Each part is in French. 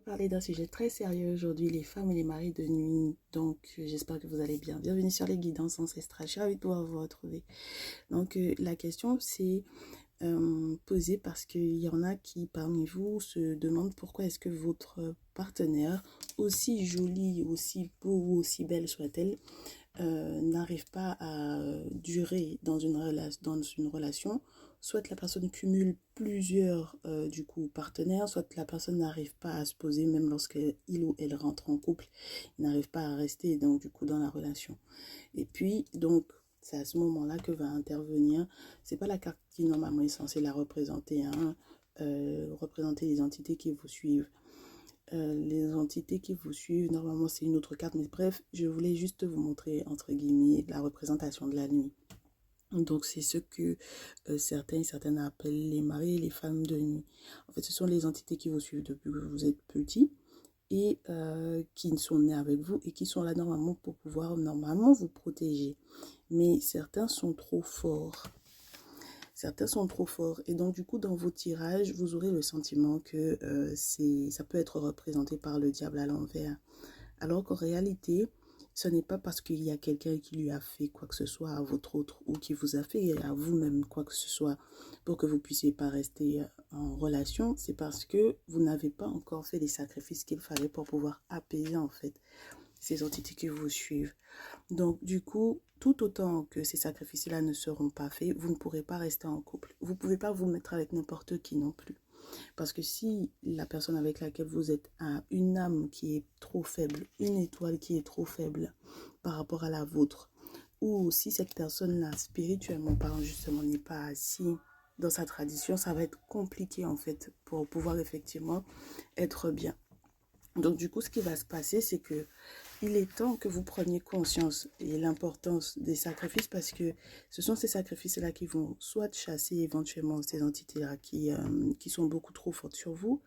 parler d'un sujet très sérieux aujourd'hui, les femmes et les maris de nuit. Donc, j'espère que vous allez bien. Bienvenue sur les guidances ancestrales. Je suis ravie de pouvoir vous retrouver. Donc, la question s'est posée parce qu'il y en a qui, parmi vous, se demandent pourquoi est-ce que votre partenaire, aussi jolie, aussi beau ou aussi belle soit-elle, n'arrive pas à durer dans une relation, soit la personne cumule plusieurs du coup partenaires, soit la personne n'arrive pas à se poser même lorsqu'il ou elle rentre en couple, il n'arrive pas à rester donc du coup dans la relation. Et puis donc c'est à ce moment-là que va intervenir, c'est pas la carte qui normalement est censée la représenter, hein, représenter les entités qui vous suivent. Les entités qui vous suivent, normalement c'est une autre carte, mais bref, je voulais juste vous montrer, entre guillemets, la représentation de la nuit. Donc c'est ce que certains et certaines appellent les maris et les femmes de nuit. En fait, ce sont les entités qui vous suivent depuis que vous êtes petit et qui sont nés avec vous et qui sont là normalement pour pouvoir normalement vous protéger. Mais certains sont trop forts. Certains sont trop forts et donc du coup dans vos tirages vous aurez le sentiment que ça peut être représenté par le diable à l'envers, alors qu'en réalité ce n'est pas parce qu'il y a quelqu'un qui lui a fait quoi que ce soit à votre autre ou qui vous a fait à vous-même quoi que ce soit pour que vous puissiez pas rester en relation, c'est parce que vous n'avez pas encore fait les sacrifices qu'il fallait pour pouvoir apaiser en fait ces entités qui vous suivent. Donc, du coup, tout autant que ces sacrifices-là ne seront pas faits, vous ne pourrez pas rester en couple. Vous ne pouvez pas vous mettre avec n'importe qui non plus. Parce que si la personne avec laquelle vous êtes a une âme qui est trop faible, une étoile qui est trop faible par rapport à la vôtre, ou si cette personne-là, spirituellement parlant, justement, n'est pas assis dans sa tradition, ça va être compliqué en fait pour pouvoir effectivement être bien. Donc du coup, ce qui va se passer, c'est que il est temps que vous preniez conscience et l'importance des sacrifices parce que ce sont ces sacrifices-là qui vont soit chasser éventuellement ces entités-là qui sont beaucoup trop fortes sur vous,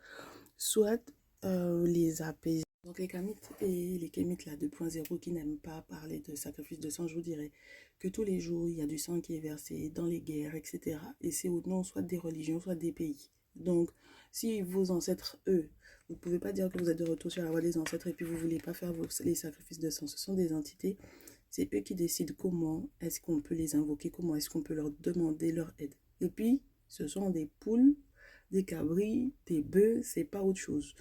soit les apaiser. Donc les kamites et les kémites là 2.0 qui n'aiment pas parler de sacrifice de sang, je vous dirais que tous les jours, il y a du sang qui est versé dans les guerres, etc. Et c'est au nom soit des religions, soit des pays. Donc, si vos ancêtres, eux, vous ne pouvez pas dire que vous êtes de retour sur la voie des ancêtres et puis vous ne voulez pas faire les sacrifices de sang. Ce sont des entités, c'est eux qui décident comment est-ce qu'on peut les invoquer, comment est-ce qu'on peut leur demander leur aide. Et puis, ce sont des poules, des cabris, des bœufs, c'est pas autre chose.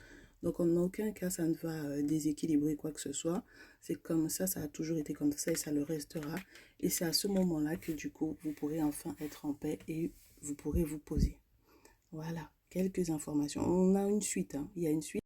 Donc, en aucun cas, ça ne va déséquilibrer quoi que ce soit. C'est comme ça a toujours été comme ça et ça le restera. Et c'est à ce moment-là que, du coup, vous pourrez enfin être en paix et vous pourrez vous poser. Voilà, quelques informations. On a une suite, hein. Il y a une suite.